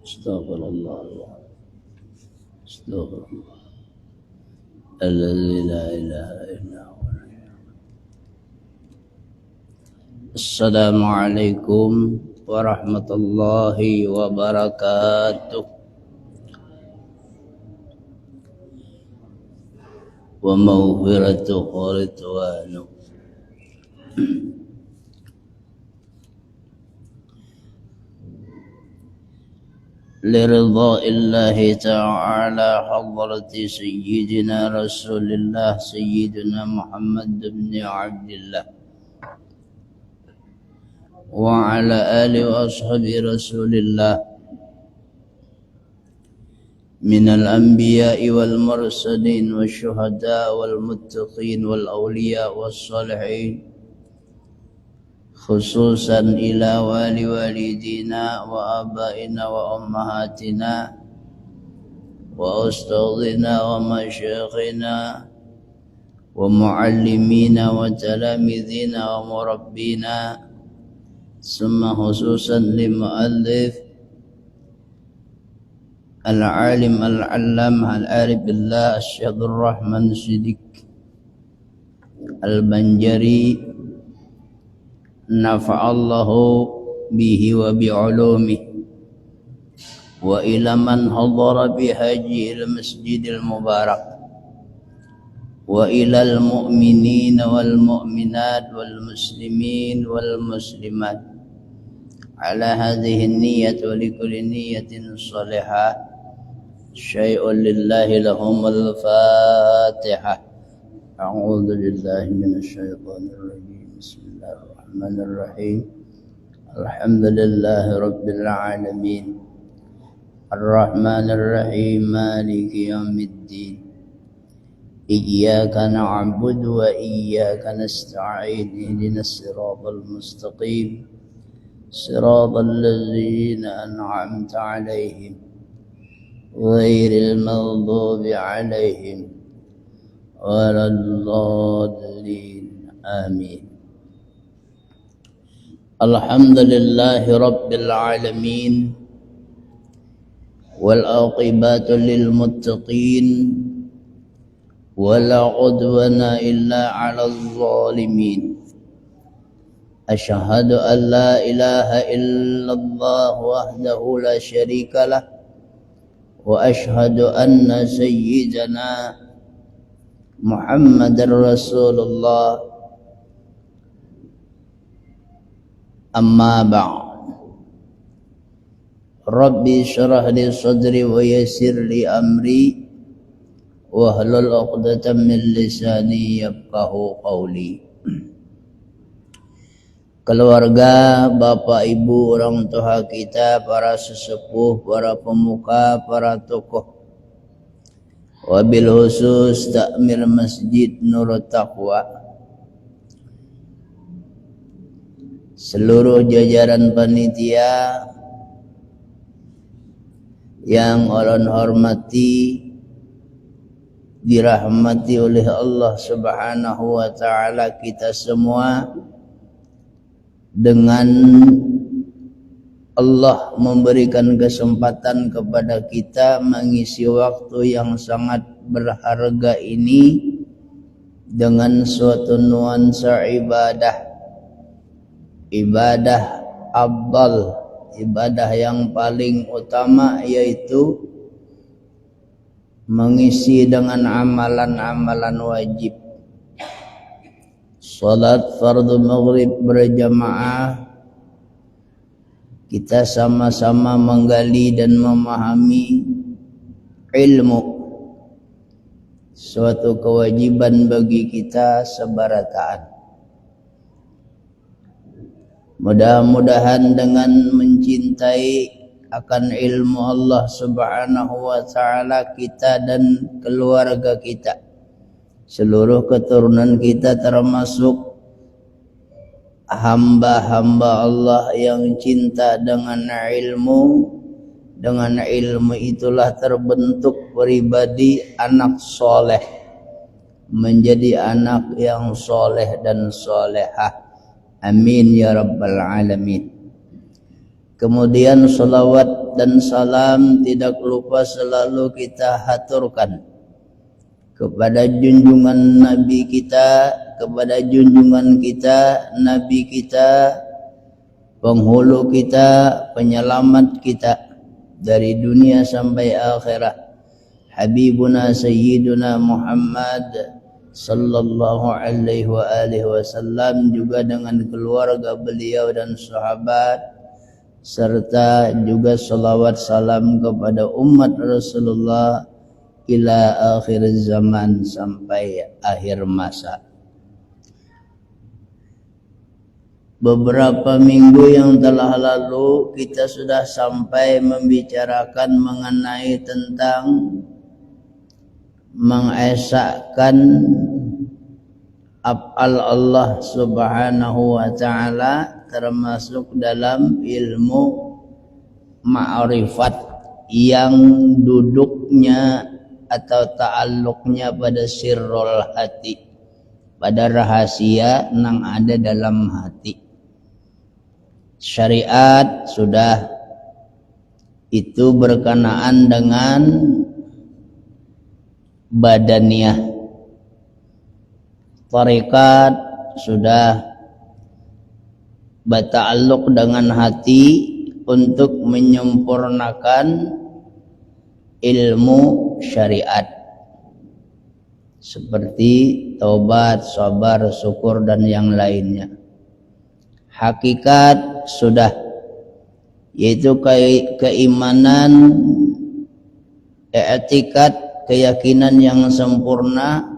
Astagfirullah. Astagfirullah. Alladzi la ilaha illa huwa. Assalamualaikum warahmatullahi wabarakatuh. Wa maghfiratu wa ridwanu. لرضاء الله تعالى حضرة سيدنا رسول الله سيدنا محمد بن عبد الله وعلى آله وأصحاب رسول الله من الأنبياء والمرسلين والشهداء والمتقين والأولياء والصالحين خصوصا إلى والدينا وآبائنا وأمهاتنا وأستاذنا ومشايخنا ومعلمينا وتلاميذنا ومربينا ثم خصوصا لمؤلف العالم العلام العارف بالله الشيخ الرحمن صديق البنجري nafa'allahu bihi wa bi'ulumihi wa ila man hadara bihaji il masjidil mubarak wa ilal mu'minin wal mu'minat wal muslimin wal muslimat ala hadhihi niyyat wa likulli niyyatin salihah syai'un lillahi lahumul fatihah. A'udzu billahi minasy syaithanir rajim. Bismillahirrahmanirrahim. Bismillahirrahmanirrahim. Alhamdulillahi rabbil alamin. Arrahmanirrahim. Maliki yaumiddin. Iyyaka na'budu wa iyyaka nasta'in. Ihdinas siratal mustaqim. Siratal ladzina an'amta 'alaihim ghairil maghdubi 'alaihim waladdallin. Amin. Alhamdulillahi rabbil alamin wal aqibatu lil muttaqin wala udwana illa 'alal zalimin. Asyhadu an la ilaha illallah wahdahu la syarika lah wa asyhadu anna sayyidana Muhammadar Rasulullah. Amma ba'd. Rabbi syrah li sadri wa yassir li amri wahlul 'uqdatam min lisani yafqahu qawli. Keluarga, bapak ibu, orang tua kita, para sesepuh, para pemuka, para tokoh, wabil khusus takmir Masjid Nurut Taqwa, seluruh jajaran panitia yang ulun hormati, dirahmati oleh Allah Subhanahu wa taala kita semua, dengan Allah memberikan kesempatan kepada kita mengisi waktu yang sangat berharga ini dengan suatu nuansa ibadah afdal, ibadah yang paling utama, yaitu mengisi dengan amalan-amalan wajib. Salat fardu maghrib berjamaah, kita sama-sama menggali dan memahami ilmu, suatu kewajiban bagi kita sebarataan. Mudah-mudahan dengan mencintai akan ilmu Allah Subhanahu wa taala, kita dan keluarga kita, seluruh keturunan kita, termasuk hamba-hamba Allah yang cinta dengan ilmu. Dengan ilmu itulah terbentuk pribadi anak soleh, menjadi anak yang soleh dan solehah. Amin ya rabbal alamin. Kemudian salawat dan salam tidak lupa selalu kita haturkan kepada junjungan Nabi kita, kepada junjungan kita, Nabi kita, penghulu kita, penyelamat kita dari dunia sampai akhirat, Habibuna Sayyiduna Muhammad sallallahu alaihi wa alihi wasallam, juga dengan keluarga beliau dan sahabat, serta juga salawat salam kepada umat Rasulullah ila akhir zaman, sampai akhir masa. Beberapa minggu yang telah lalu kita sudah sampai membicarakan mengenai tentang mengesahkan af'al Allah Subhanahu wa taala, termasuk dalam ilmu ma'rifat yang duduknya atau ta'alluqnya pada sirrul hati, pada rahasia yang ada dalam hati. Syariat sudah, itu berkenaan dengan badaniyah. Tarekat sudah berta'alluq dengan hati untuk menyempurnakan ilmu syariat, seperti taubat, sabar, syukur dan yang lainnya. Hakikat sudah, yaitu keimanan, i'tikad, keyakinan yang sempurna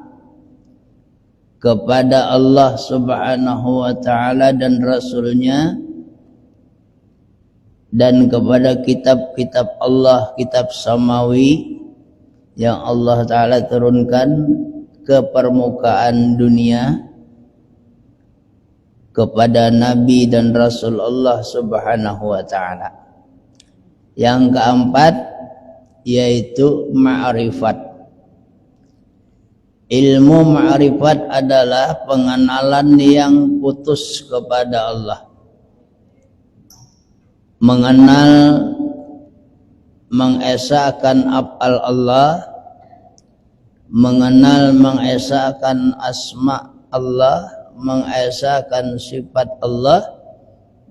kepada Allah Subhanahu wa taala dan Rasulnya, dan kepada kitab-kitab Allah, kitab samawi yang Allah taala turunkan ke permukaan dunia kepada Nabi dan Rasul Allah Subhanahu wa taala. Yang keempat yaitu ma'rifat. Ilmu ma'rifat adalah pengenalan yang putus kepada Allah. Mengenal, mengesahkan af'al Allah, mengenal, mengesahkan asma Allah, mengesahkan sifat Allah,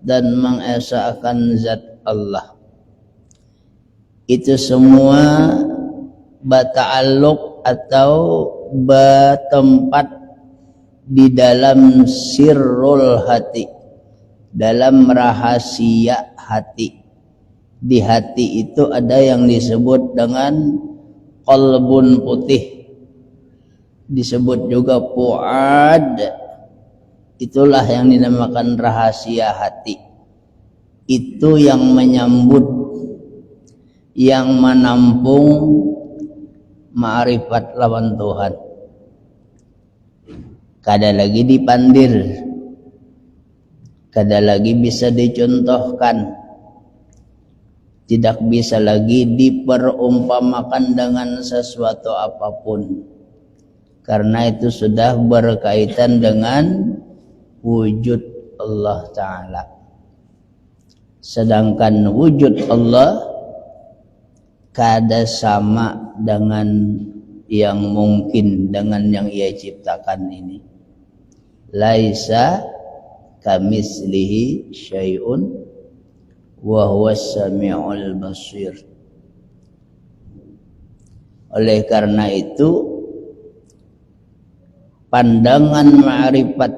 dan mengesahkan zat Allah. Itu semua berta'alluq atau bertempat di dalam sirrul hati, dalam rahasia hati. Di hati itu ada yang disebut dengan qalbun putih, disebut juga fuad. Itulah yang dinamakan rahasia hati. Itu yang menyambut, yang menampung ma'rifat lawan Tuhan. Kada lagi dipandir, kada lagi bisa dicontohkan. tidak bisa lagi diperumpamakan dengan sesuatu apapun, karena itu sudah berkaitan dengan wujud Allah Ta'ala. Sedangkan wujud Allah kada sama dengan yang mungkin, dengan yang ia ciptakan ini. Laisa kamislihi syai'un wa huwas sami'ul basir. Oleh karena itu, pandangan ma'rifat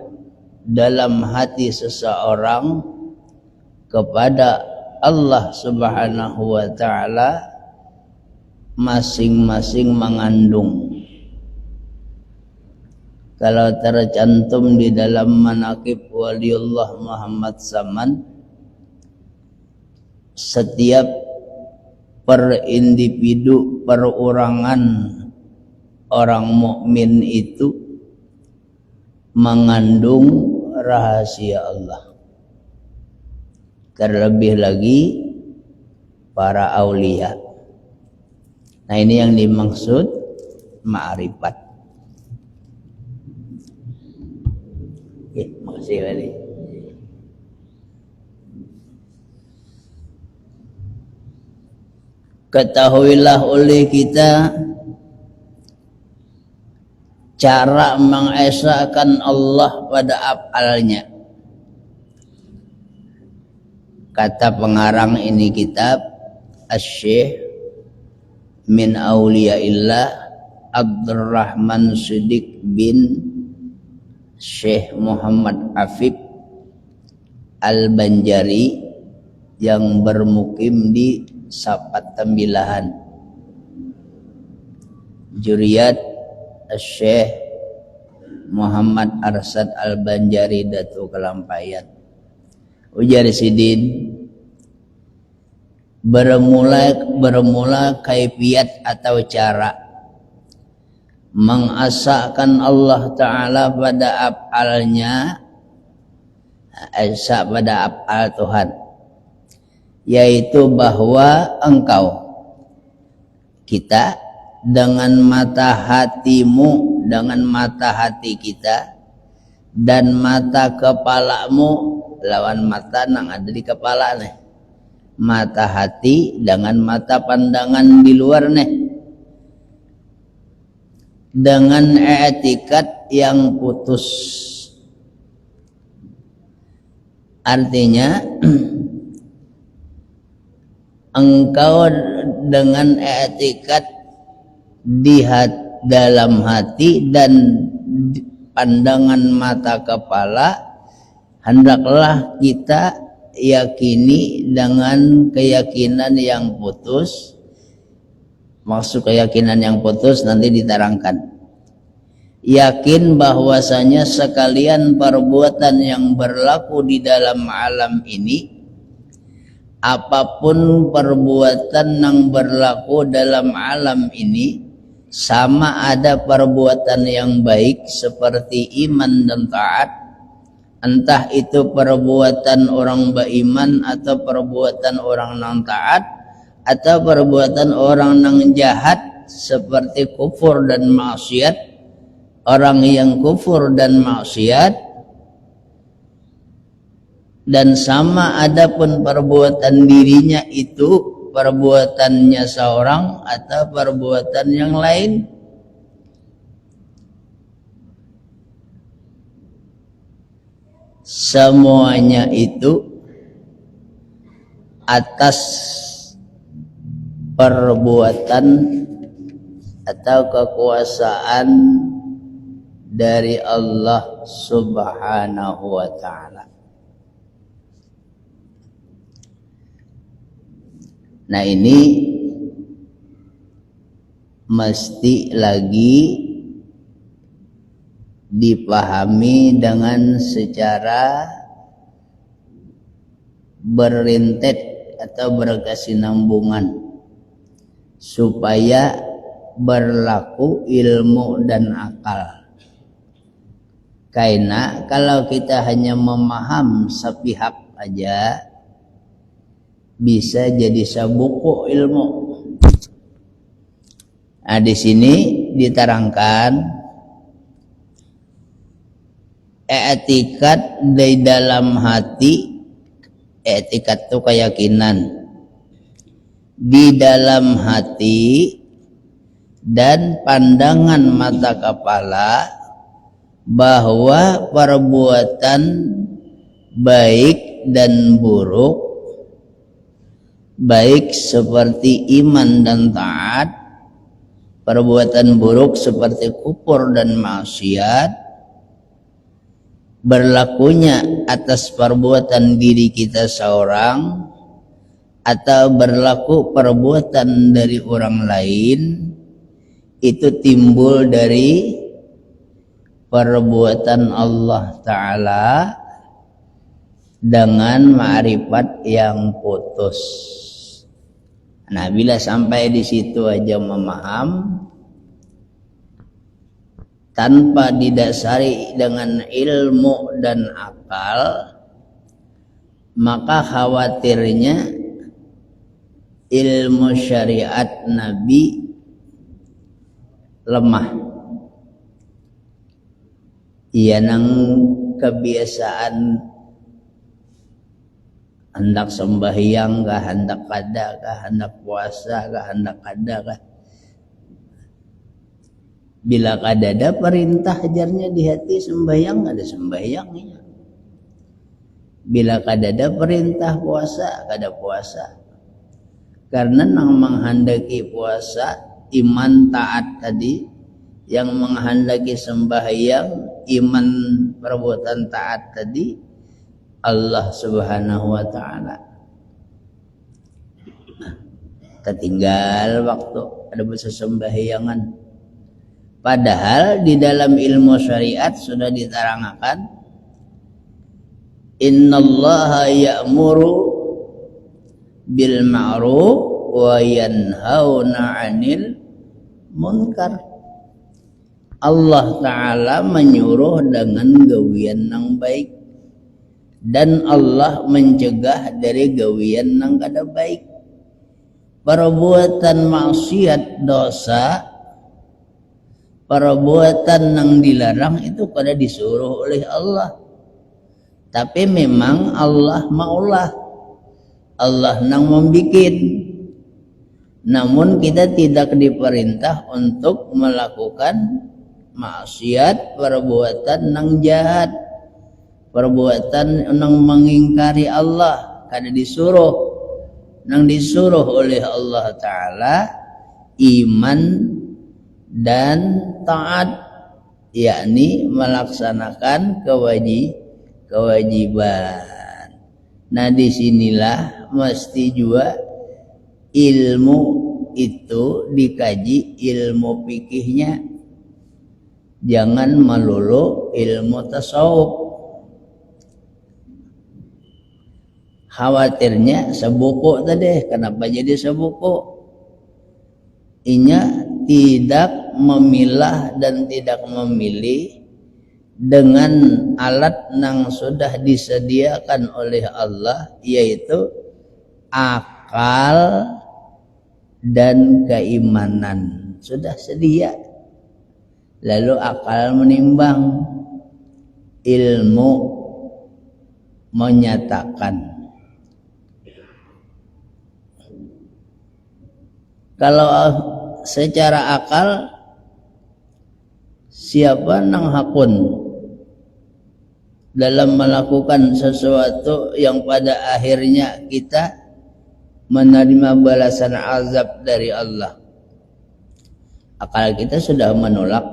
dalam hati seseorang kepada Allah Subhanahu wa ta'ala masing-masing mengandung. Kalau tercantum di dalam manaqib waliullah Muhammad Saman, setiap per individu, perorangan orang mukmin itu mengandung rahasia Allah. Terlebih lagi para aulia. Nah, ini yang dimaksud ma'rifat. Oke, makasih Wali. Ketahuilah oleh kita cara mengesahkan Allah pada af'alnya. Kata pengarang ini kitab, Asy-Syaikh min Auliyaillah Abdurrahman Siddiq bin Syekh Muhammad Afif Al-Banjari yang bermukim di Sapat Tembilahan, Juriyat Syekh Muhammad Arsad Al-Banjari Datu Kelampayan. Ujar Sidin, bermula kaifiat atau cara mengasahkan Allah Ta'ala pada af'alnya, asa pada af'al Tuhan, yaitu bahwa engkau, kita, dengan mata hatimu, dengan mata hati kita dan mata kepalamu, lawan mata nang ada di kepala nih, mata hati dengan mata pandangan di luar nih, dengan i'tikad yang putus. Artinya engkau dengan i'tikad di dalam hati dan pandangan mata kepala, hendaklah kita yakini dengan keyakinan yang putus. Maksud keyakinan yang putus nanti diterangkan. Yakin bahwasanya sekalian perbuatan yang berlaku di dalam alam ini, apapun perbuatan yang berlaku dalam alam ini, sama ada perbuatan yang baik seperti iman dan taat, entah itu perbuatan orang beriman atau perbuatan orang yang taat, atau perbuatan orang yang jahat seperti kufur dan maksiat, orang yang kufur dan maksiat, dan sama adapun perbuatan dirinya itu perbuatannya seorang atau perbuatan yang lain. Semuanya itu atas perbuatan atau kekuasaan dari Allah Subhanahu wa ta'ala. Nah, ini mesti lagi dipahami dengan secara berintet atau berkesinambungan supaya berlaku ilmu dan akal. Karena kalau kita hanya memaham sepihak aja, bisa jadi sabuku ilmu. Nah, di sini diterangkan etikat di dalam hati. Etikat itu keyakinan di dalam hati dan pandangan mata kepala bahwa perbuatan baik dan buruk, baik seperti iman dan taat, perbuatan buruk seperti kufur dan maksiat, berlakunya atas perbuatan diri kita seorang atau berlaku perbuatan dari orang lain, itu timbul dari perbuatan Allah Ta'ala dengan ma'rifat yang putus. Nah, bila sampai di situ aja memaham tanpa didasari dengan ilmu dan akal, maka khawatirnya ilmu syariat Nabi lemah. Iya nang kebiasaan hendak sembahyang kah, hendak kada kah, hendak puasa kah, hendak kada kah. Bila kadada perintah ajarnya di hati sembahyang, ada sembahyangnya. Bila kadada perintah puasa, kada puasa. Karena yang menghendaki puasa, iman taat tadi, yang menghendaki sembahyang, iman perbuatan taat tadi, Allah Subhanahu wa Ta'ala. Ketinggal waktu ada bahasa sembahyangan. Padahal di dalam ilmu syariat sudah diterangkan, innallaha ya'muru bil ma'ruf wa yanhauna 'anil munkar. Allah Ta'ala menyuruh dengan gawian yang baik dan Allah mencegah dari gawian yang kada baik. Perbuatan maksiat, dosa, perbuatan yang dilarang itu kada disuruh oleh Allah, tapi memang Allah maulah, Allah nang membikin. Namun kita tidak diperintah untuk melakukan maksiat, perbuatan nang jahat, perbuatan nang mengingkari Allah, kada disuruh. Nang disuruh oleh Allah Ta'ala iman dan taat, yakni melaksanakan kewajiban. Nah, disinilah mesti juga ilmu itu dikaji, ilmu fikihnya. Jangan melulu ilmu tasawuf. Khawatirnya sebuku tadi. Kenapa jadi sebuku? Inya tidak memilah dan tidak memilih dengan alat yang sudah disediakan oleh Allah, yaitu akal dan keimanan. Sudah sedia. Lalu akal menimbang, ilmu menyatakan. Kalau secara akal, siapa nang hakun dalam melakukan sesuatu yang pada akhirnya kita menerima balasan azab dari Allah? Akal kita sudah menolak,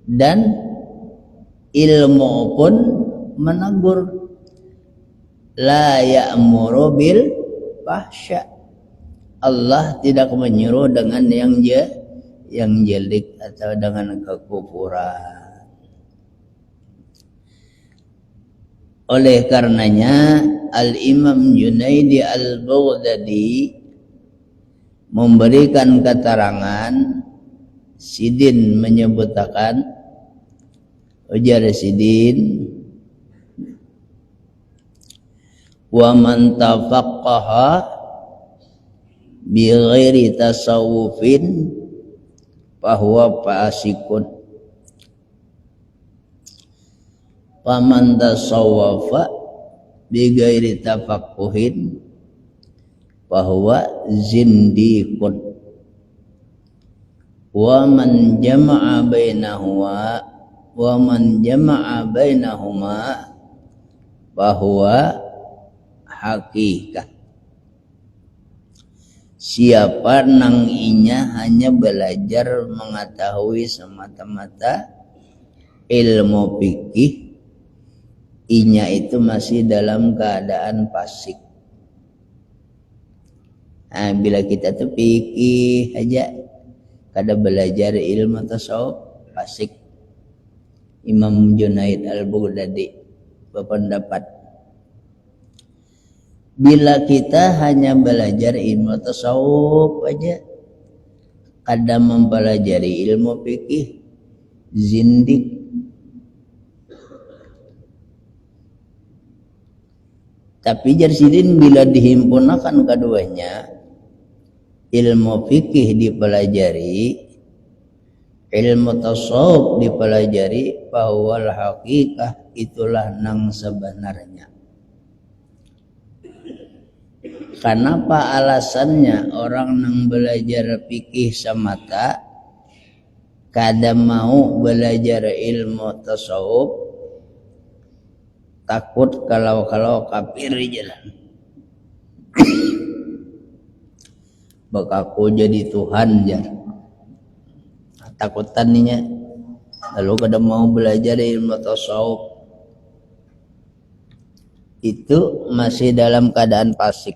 dan ilmu pun menegur. La ya'muru bil fahsya. Allah tidak menyuruh dengan yang jelek atau dengan kekufuran. Oleh karenanya Al-Imam Junaidi Al-Baghdadi memberikan keterangan. Sidin menyebutkan, ujar Sidin, Wa man tafaqqaha bi ghairi tasawufin fahuwa fasikun. Wa man tasawwafa bi ghairi tafaqquhin fahuwa zindikun. Wa man jama'a bainahuma fahuwa haqiqah. Siapa nang inya hanya belajar mengetahui semata-mata ilmu fikih, inya itu masih dalam keadaan fasik. Nah, bila kita tuh fikih aja kada belajar ilmu tasawuf, fasik. Imam Junaid Al-Baghdadi berpendapat, bila kita hanya belajar ilmu tasawuf aja, kada mempelajari ilmu fikih, zindik. Tapi jarsidin bila dihimpunakan keduanya, ilmu fikih dipelajari, ilmu tasawuf dipelajari, bahwal hakikah itulah nang sebenarnya. Kenapa alasannya orang nang belajar fikih semata kada mau belajar ilmu tasawuf? Takut kalau kafir jalan. Bakaku jadi Tuhan ya. Takutan ninya. Lalu kada mau belajar ilmu tasawuf. Itu masih dalam keadaan fasik.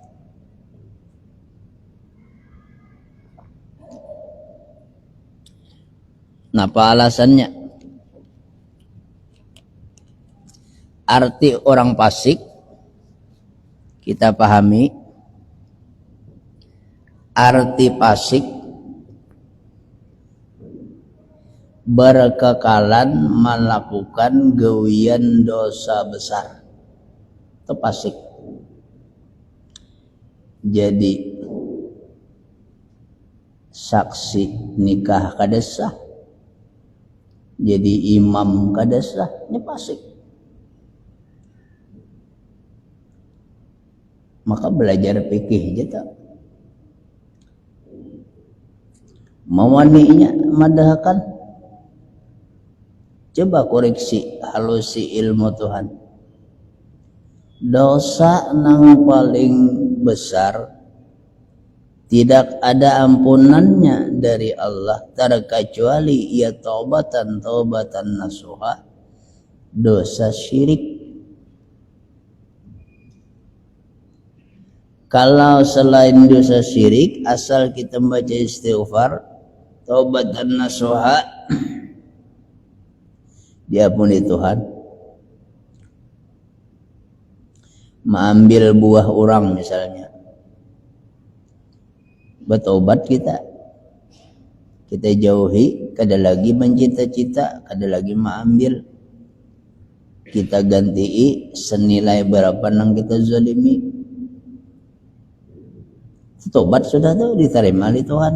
Napa alasannya? Arti orang fasik kita pahami. Arti fasik berkekalan melakukan gawian dosa besar. Itu fasik. Jadi saksi nikah kada sah, jadi imam kada sah, ini fasik. Maka belajar fikih aja tak. Mawaninya madahkan. Coba koreksi halusi ilmu Tuhan. Dosa nang paling besar tidak ada ampunannya dari Allah terkecuali ia taubatan nasuha, dosa syirik. Kalau selain dosa syirik, asal kita baca istighfar, taubatan nasuha, diampuni Tuhan. Mengambil buah orang misalnya, bertobat kita jauhi, kada lagi mencita-cita, kada lagi mengambil, kita ganti senilai berapa nang kita zalimi. Tobat sudah tuh diterima oleh Tuhan.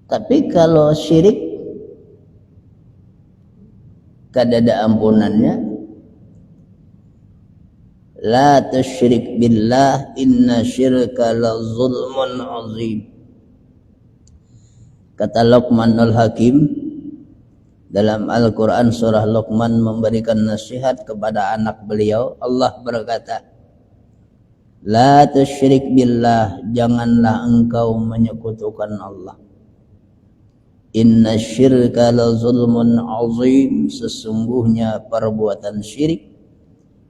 Tapi kalau syirik kada ada ampunannya. La tusyrik billah inna syirka la zulmun azim. Kata Luqmanul Hakim dalam Al-Quran surah Luqman memberikan nasihat kepada anak beliau. Allah berkata, la tusyrik billah, janganlah engkau menyekutukan Allah. Inna syirka la zulmun azim, sesungguhnya perbuatan syirik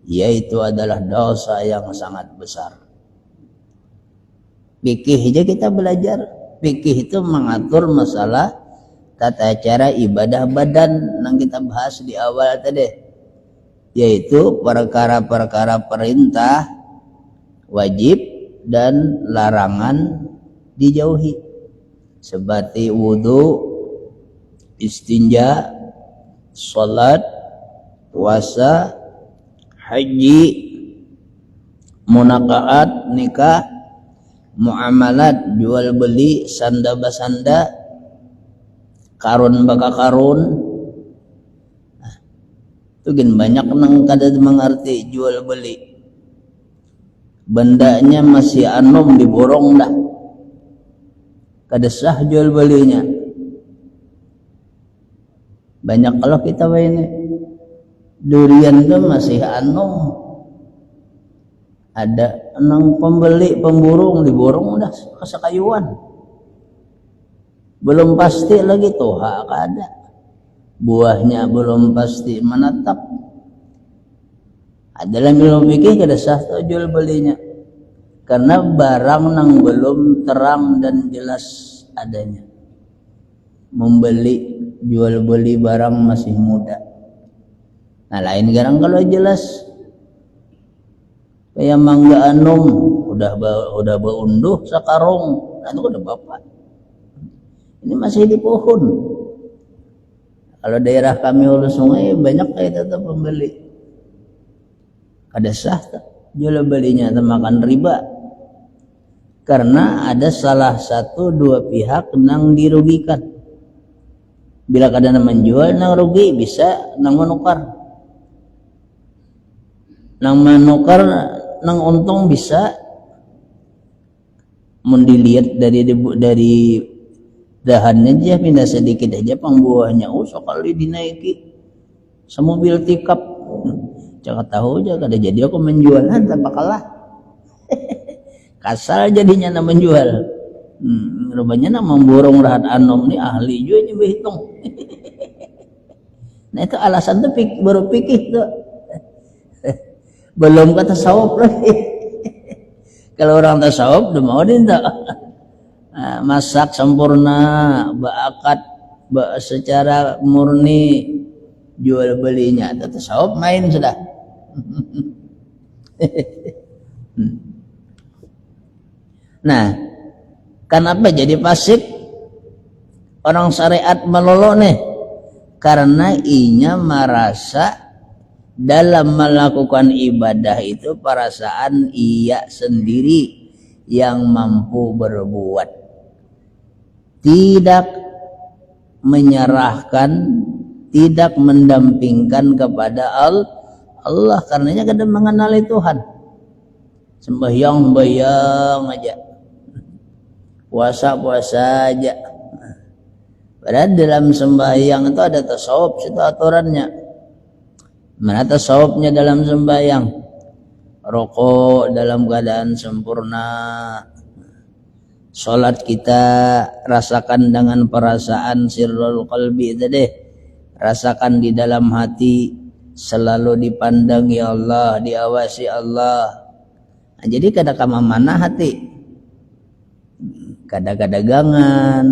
yaitu adalah dosa yang sangat besar. Fikih aja kita belajar. Fikih itu mengatur masalah tata cara ibadah badan yang kita bahas di awal tadi, yaitu perkara-perkara perintah wajib dan larangan dijauhi, seperti wudu, istinja, salat, puasa, haji, munakaat, nikah, muamalat, jual beli, sanda basanda, karun baka karun. Nah, itu gin banyak nang kada mengerti jual beli. Bendanya masih anom diborong dah. Kada sah jual belinya. Banyak kalau kita ini durian itu masih anom. Ada nang pembeli pemburung diborong udah kesakayuan. Belum pasti lagi tuh ada. Buahnya belum pasti menetap. Adalah ilmu fikih kada sah jual belinya. Karena barang nang belum terang dan jelas adanya. Membeli jual beli barang masih muda. Nah lain garang kalau jelas kayak mangga anom udah beunduh sakarong, nah itu udah bapak. Ini masih di pohon. Kalau daerah kami hulu sungai banyak kayak tetap pembeli. Kada sah jual belinya makan riba. Karena ada salah satu dua pihak nang dirugikan. Bila kada menjual nang rugi bisa nang menukar. Nang menukar nang untung bisa mendilihat dari dahannya aja pindah sedikit aja pangbuahnya sekali dinaiki semobil tikap. Jangan tahu aja kada jadi aku menjual tanpa kalah. Kasar jadinya na menjual. Rupanya na memborong rahat anom ni ahli juga ini berhitung. Nah itu alasan tuh baru pikir tuh. Belum kata tasawuf lagi. Kalau orang tasawuf udah mau dia tak. Masak sempurna, baakat secara murni, jual belinya tasawuf main sudah. Nah, kenapa jadi fasik? Orang syariat melolo nih, karena inya merasa dalam melakukan ibadah itu perasaan ia sendiri yang mampu berbuat, tidak menyerahkan, tidak mendampingkan kepada Allah karenanya kada mengenali Tuhan. Sembahyang aja, puasa aja. Padahal dalam sembahyang itu ada tasawuf, itu aturannya. Mana tasawufnya dalam sembahyang? Rokok dalam keadaan sempurna. Salat kita rasakan dengan perasaan sirrul qalbi itu deh. Rasakan di dalam hati, selalu dipandang ya Allah, diawasi Allah. Nah, jadi kada kamana hati. Kada kadagangan,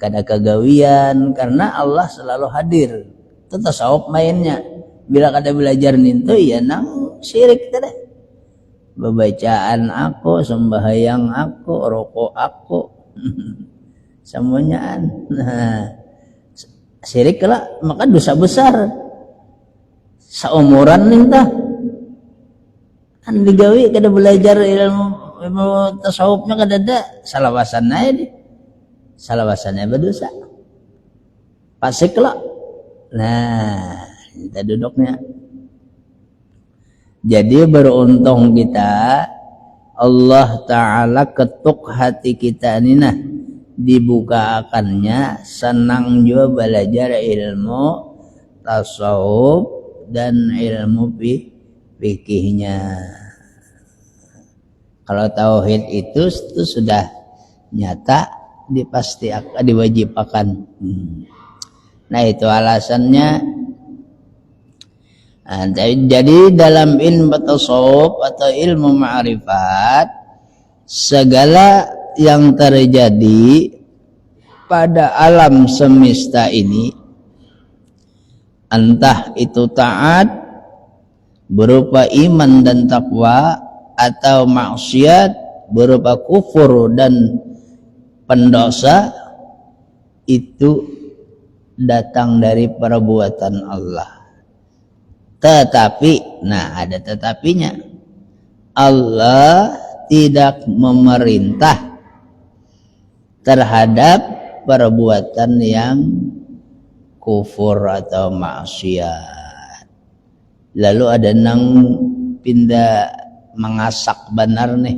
kada kagawian, karena Allah selalu hadir. Itu tasawuf mainnya. Bila kada belajar nintu ya nang syirik tadi. Bebacaan aku, sembahyang aku, rokok aku. Semuanya nah, syirik lah, maka dosa besar. Seumuran nintah. Kan digawi kada belajar ilmu tasawufnya kada ada, salawasan aja deh. Salawasannya berdosa. Fasik lah. Nah, kita duduknya. Jadi beruntung kita, Allah Ta'ala ketuk hati kita ini nah, dibukakannya, senang juga belajar ilmu tasawuf dan ilmu fikihnya. Kalau tauhid itu sudah nyata, dipasti akan diwajibkan. Nah itu alasannya. Nah, jadi dalam ilmu tasawuf atau ilmu ma'rifat, segala yang terjadi pada alam semesta ini, entah itu taat berupa iman dan takwa, atau maksiat berupa kufur dan pendosa, itu datang dari perbuatan Allah. Tetapi, nah ada tetapinya, Allah tidak memerintah terhadap perbuatan yang kufur atau maksiat. Lalu ada nang pindah mengasak benar nih,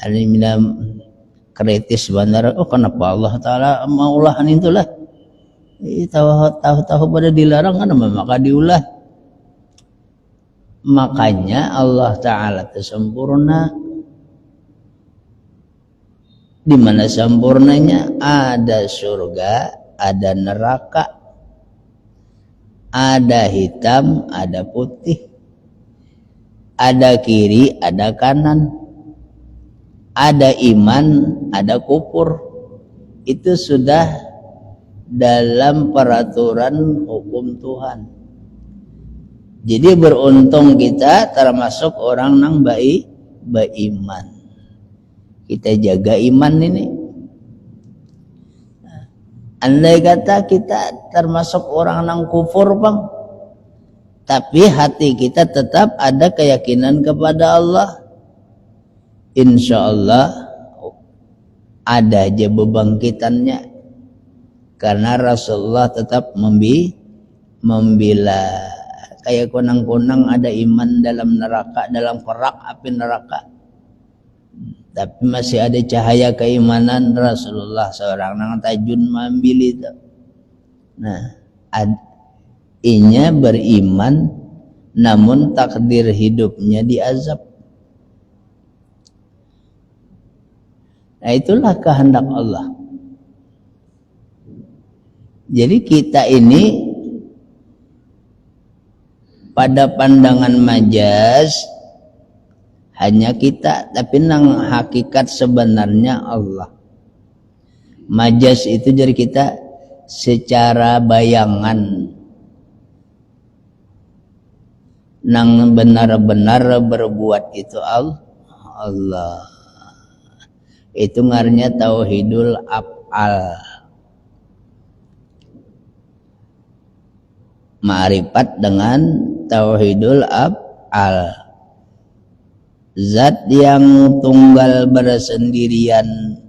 ada pindah kritis benar. Oh kenapa Allah Ta'ala maulahan itulah? Tahu-tahu pada dilarang kan maka diulah. Makanya Allah Ta'ala itu sempurna. Di mana sempurnanya? Ada surga, ada neraka, ada hitam, ada putih, ada kiri, ada kanan, ada iman, ada kufur. Itu sudah dalam peraturan hukum Tuhan. Jadi beruntung kita termasuk orang nang beriman. Kita jaga iman ini. Andai kata kita termasuk orang nang kufur bang, tapi hati kita tetap ada keyakinan kepada Allah, insya Allah ada aja bebangkitannya. Karena Rasulullah tetap membela. Kayak kunang-kunang ada iman dalam neraka, dalam kerak api neraka, tapi masih ada cahaya keimanan. Rasulullah seorang nang tajun mambil itu. Nah, inya beriman namun takdir hidupnya diazab. Nah, itulah kehendak Allah. Jadi kita ini pada pandangan majaz hanya kita, tapi nang hakikat sebenarnya Allah. Majaz itu jadi kita secara bayangan, nang benar-benar berbuat itu Allah. Itu ngarnya tauhidul af'al. Ma'rifat dengan tauhidul af'al. Zat yang tunggal bersendirian,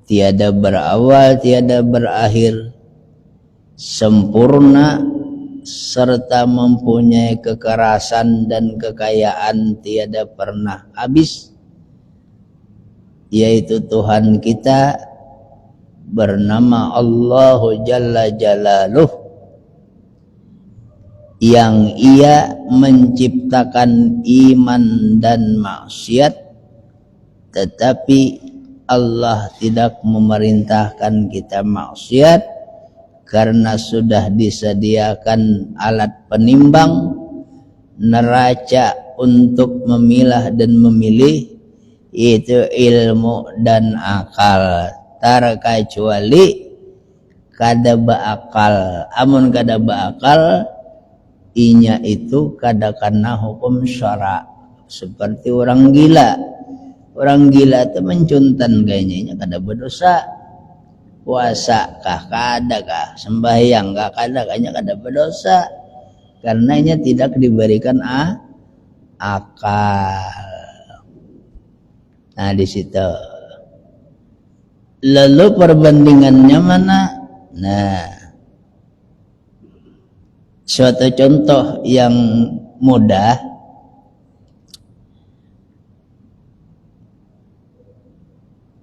tiada berawal, tiada berakhir, sempurna serta mempunyai kekerasan dan kekayaan tiada pernah habis, yaitu Tuhan kita bernama Allahu Jalla Jalaluh, yang ia menciptakan iman dan maksiat, tetapi Allah tidak memerintahkan kita maksiat karena sudah disediakan alat penimbang, neraca untuk memilah dan memilih, yaitu ilmu dan akal. Terkecuali kada beakal. Amun kada beakal, inya itu kadakana hukum syara. Seperti orang gila. Orang gila itu mencuntan kayaknya kada berdosa. Puasa kah kada kah, sembahyang kah kada, kayaknya kada berdosa. Karena inya tidak diberikan akal. Nah di situ. Lalu perbandingannya mana? Nah, suatu contoh yang mudah,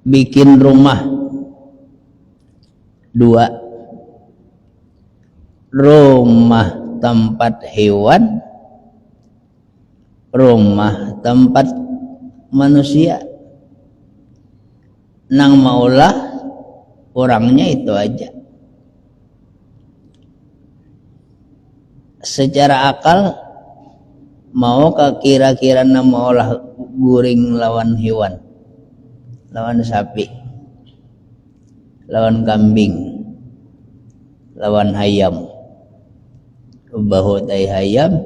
bikin rumah dua, rumah tempat hewan, rumah tempat manusia. Nang maulah orangnya itu aja. Secara akal mau kira-kira nama olah guring lawan hewan, lawan sapi, lawan kambing, lawan hayam, berbau tai hayam,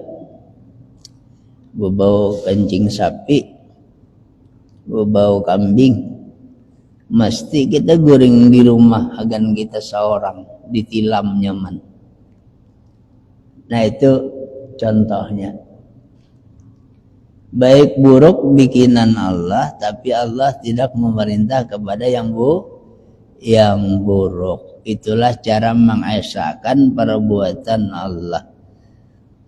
berbau kencing sapi, berbau kambing, mesti kita goreng di rumah agan kita seorang ditilam nyaman. Nah itu contohnya. Baik buruk bikinan Allah, tapi Allah tidak memerintah kepada yang buruk. Itulah cara mengesahkan perbuatan Allah.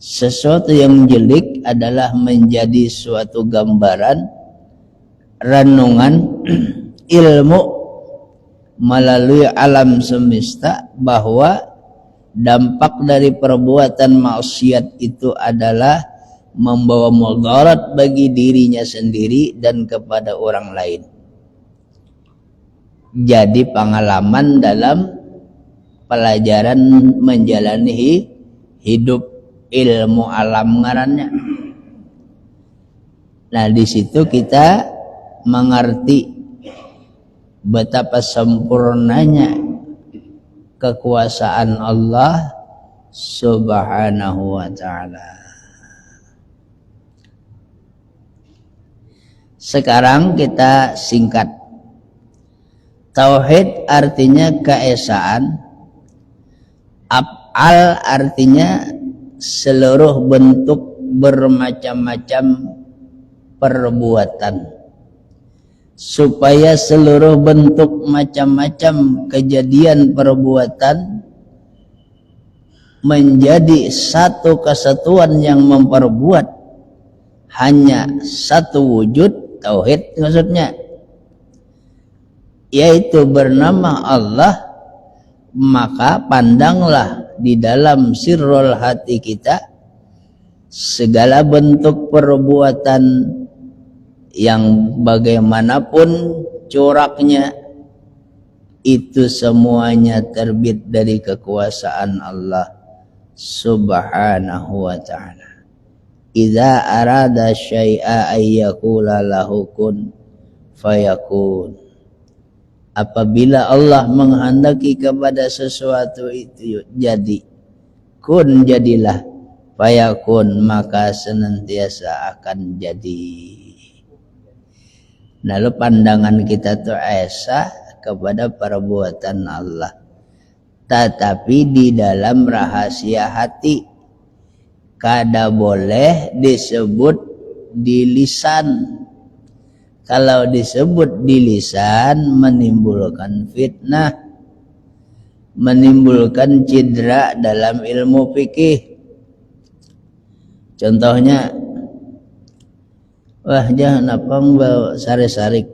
Sesuatu yang jelek adalah menjadi suatu gambaran, renungan ilmu melalui alam semesta bahwa dampak dari perbuatan maksiat itu adalah membawa mudarat bagi dirinya sendiri dan kepada orang lain. Jadi pengalaman dalam pelajaran menjalani hidup, ilmu alam ngarannya. Nah di situ kita mengerti betapa sempurnanya kekuasaan Allah Subhanahu wa ta'ala. Sekarang kita singkat. Tauhid artinya keesaan, af'al artinya seluruh bentuk bermacam-macam perbuatan. Supaya seluruh bentuk macam-macam kejadian perbuatan menjadi satu kesatuan yang memperbuat hanya satu wujud, tauhid maksudnya, yaitu bernama Allah. Maka pandanglah di dalam sirrul hati kita segala bentuk perbuatan yang bagaimanapun coraknya, itu semuanya terbit dari kekuasaan Allah Subhanahu wa ta'ala. Idza arada syai'a ayyakula lahu kun fayakun. Apabila Allah menghendaki kepada sesuatu itu jadi, kun jadilah, fayakun maka senantiasa akan jadi. Lalu pandangan kita tuh esa kepada perbuatan Allah, tetapi di dalam rahasia hati, kada boleh disebut di lisan. Kalau disebut di lisan menimbulkan fitnah, menimbulkan cedera dalam ilmu fikih. Contohnya, wah jangan apa bawa sari-sarik,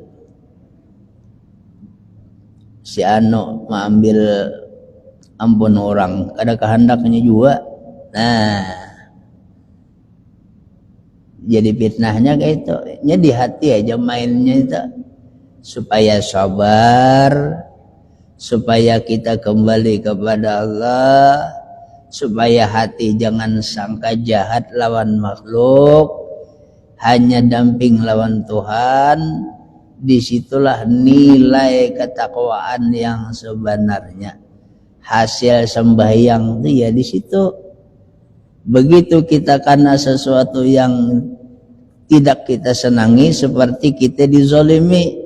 si Ano mengambil ampun orang, ada kehendaknya juga. Nah, jadi fitnahnya kayak itu. Di hati aja mainnya itu, supaya sabar, supaya kita kembali kepada Allah, supaya hati jangan sangka jahat lawan makhluk, hanya damping lawan Tuhan. Disitulah nilai ketakwaan yang sebenarnya. Hasil sembahyang itu ya di situ. Begitu kita karena sesuatu yang tidak kita senangi, seperti kita dizolimi,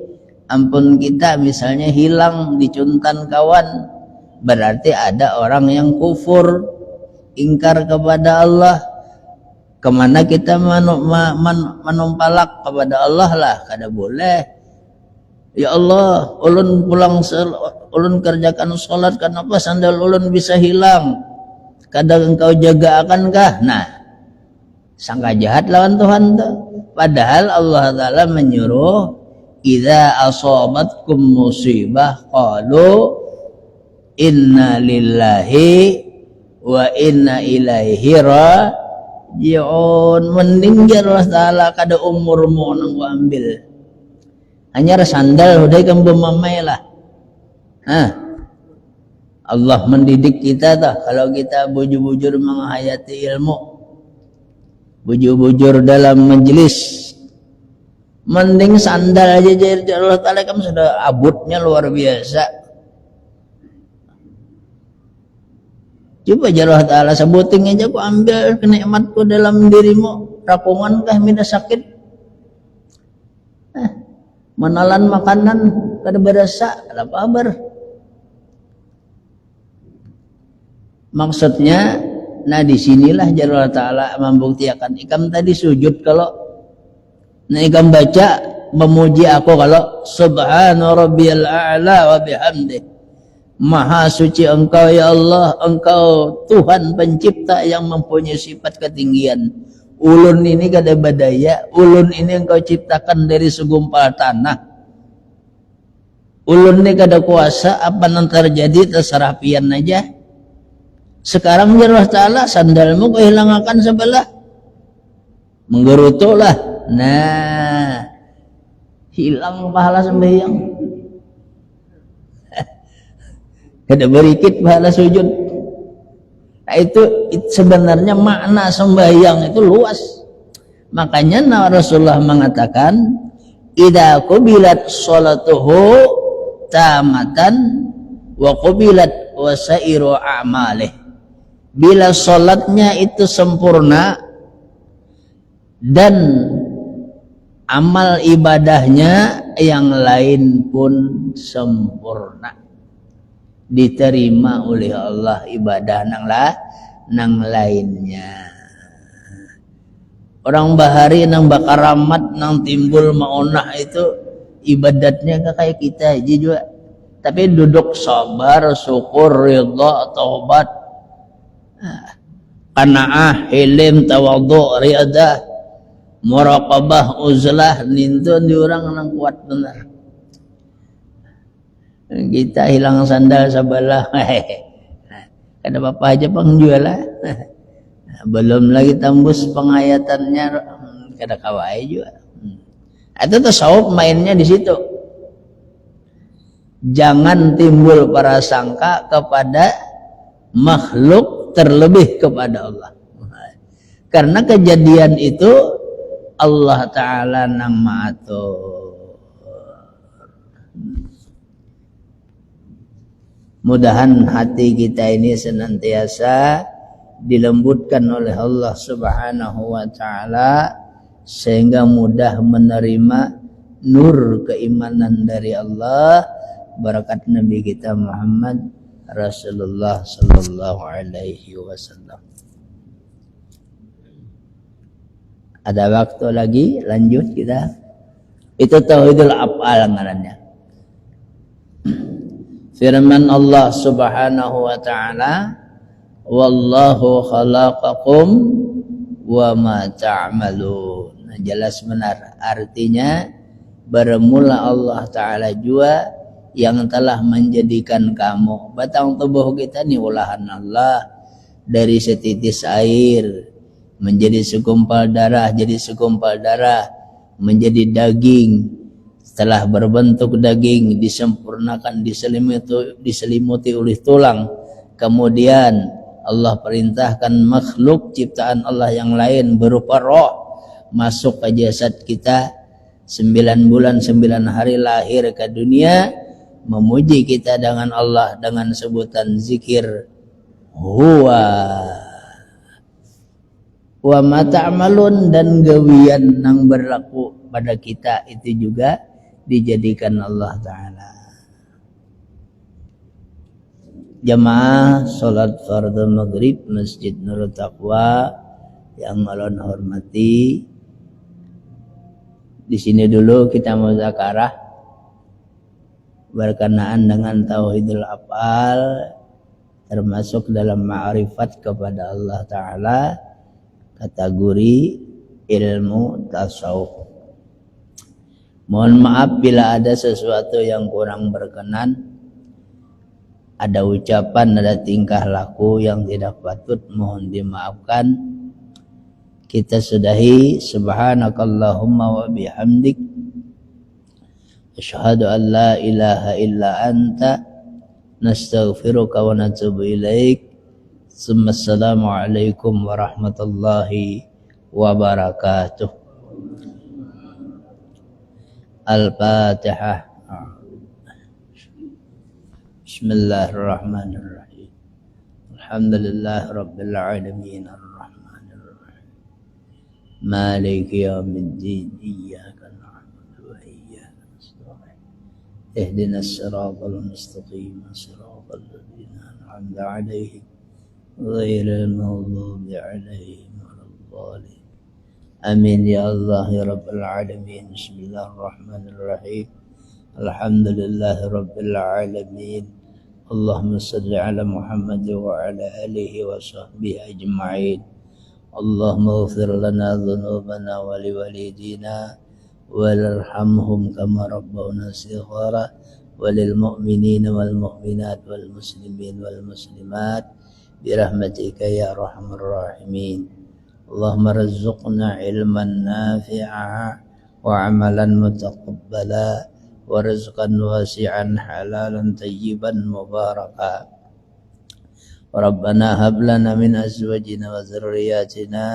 ampun kita misalnya hilang dicuntan kawan, berarti ada orang yang kufur, ingkar kepada Allah. Kemana kita menumpalak kepada Allah lah, kada boleh. Ya Allah, ulun pulang ulun kerjakan sholat, kenapa sandal ulun bisa hilang? Kadang engkau jaga akankah? Nah, sangka jahat lawan Tuhan tuh. Padahal Allah Ta'ala menyuruh, idza asabatkum musibah qalu inna lillahi wa inna ilaihi raji'un. Meninggal Allah Ta'ala kada umurmu nang ambil. Hanya sandal udah kamu mamai lah. Allah mendidik kita dah, kalau kita bujur-bujur menghayati ilmu, bujur-bujur dalam majelis, mending sandal aja. Jadi Allah Ta'ala kamu sudah abutnya luar biasa. Coba Allah Ta'ala sebuting aja, ku ambil kenikmatku dalam dirimu, rakungan kah mina sakit, menalan makanan kada berasa, kada kabar. Maksudnya Nah disinilah jalur Ta'ala membuktikan ikam tadi sujud kalau nah ikam baca memuji aku kalau subhana rabbiyal a'la wa bihamdih, maha suci engkau ya Allah, engkau Tuhan pencipta yang mempunyai sifat ketinggian. Ulun ini kada badaya, ulun ini engkau ciptakan dari segumpal tanah. Ulun ini kada kuasa, apa yang terjadi terserah pian aja. Sekarang ya Allah Ta'ala sandalmu kehilangan sebelah, menggerutulah. Nah hilang pahala sembahyang, kada berikit pahala sujud. Nah itu sebenarnya makna sembahyang itu luas. Makanya Rasulullah mengatakan idza qubilat sholatuhu tamatan wa qubilat wasairu a'malih. Bila sholatnya itu sempurna dan amal ibadahnya yang lain pun sempurna, diterima oleh Allah ibadah nang lainnya. Orang bahari nang bakaramat nang timbul maunah itu ibadatnya kayak kita aja juga, tapi duduk sabar, syukur, ridha, taubat, qanaah, hilim, tawadhu, riadah, muraqabah, uzlah, nintun di orang nang kuat benar. Kita hilang sandal sebelah, ada apa aja penjualan, belum lagi tembus pengayatannya, kada kawai juga. Itu tasawuf mainnya di situ. Jangan timbul prasangka kepada makhluk terlebih kepada Allah, karena kejadian itu Allah Ta'ala nang ma'atur. Mudahan hati kita ini senantiasa dilembutkan oleh Allah Subhanahu wa Ta'ala sehingga mudah menerima nur keimanan dari Allah berkat Nabi kita Muhammad Rasulullah sallallahu alaihi wasallam. Ada waktu lagi, lanjut kita. Itu tauhidul af'al ngarannya. Firman Allah Subhanahu wa Ta'ala, wallahu khalaqakum wa ma ta'malun. Nah, jelas benar artinya bermula Allah Ta'ala jua yang telah menjadikan kamu, batang tubuh kita ini olahan Allah, dari setitis air menjadi segumpal darah, jadi segumpal darah menjadi daging, setelah berbentuk daging disempurnakan, diselimuti oleh tulang, kemudian Allah perintahkan makhluk ciptaan Allah yang lain berupa roh masuk ke jasad kita, 9 bulan 9 hari lahir ke dunia, memuji kita dengan Allah dengan sebutan zikir huwa wa ma ta'malun, dan gawian nang berlaku pada kita itu juga dijadikan Allah Ta'ala. Jamaah salat fardhu maghrib Masjid Nurul Taqwa yang ulun hormati, di sini dulu kita muzakarah berkenaan dengan tauhidul af'al, termasuk dalam ma'rifat kepada Allah Ta'ala, kategori ilmu tasawuf. Mohon maaf bila ada sesuatu yang kurang berkenan, ada ucapan, ada tingkah laku yang tidak patut, mohon dimaafkan. Kita sudahi. Subhanakallahumma wa bihamdik, asyhadu an la ilaha illa anta, nastaghfiruka wa natubu ilaik. Assalamualaikum warahmatullahi wabarakatuh. Al-Fatihah. Bismillahirrahmanirrahim. Alhamdulillah rabbil alamin, arrahmanir rahim, maliki yaumiddin, iyyaka na'budu wa iyyaka nasta'in, ihdinas siratal mustaqim, siratal ladzina an'amta 'alaihim غير المغضوب عليهم ولا الضالين آمين يا الله يا رب العالمين. بسم الله الرحمن الرحيم. الحمد لله رب العالمين. اللهم صل على محمد وعلى آله وصحبه أجمعين. اللهم اغفر لنا ذنوبنا ولوالدينا وارحمهم كما ربونا صغارا وللمؤمنين والمؤمنات والمسلمين والمسلمات برحمتك يا أرحم الراحمين. اللهم ارزقنا علما نافعا وعملا متقبلا ورزقا واسعا حلالا طيبا مباركا. ربنا هب لنا من أزواجنا وذرياتنا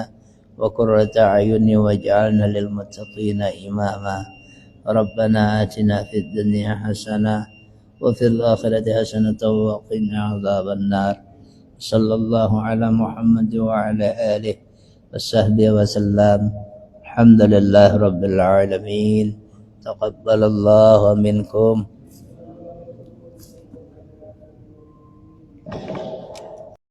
وقرة أعين واجعلنا للمتقين إماما. ربنا آتنا في الدنيا حسنة وفي الآخرة حسنة وقنا عذاب النار. صلى الله على محمد وعلى آله وصحبه وسلم. الحمد لله رب العالمين. تقبل الله منكم.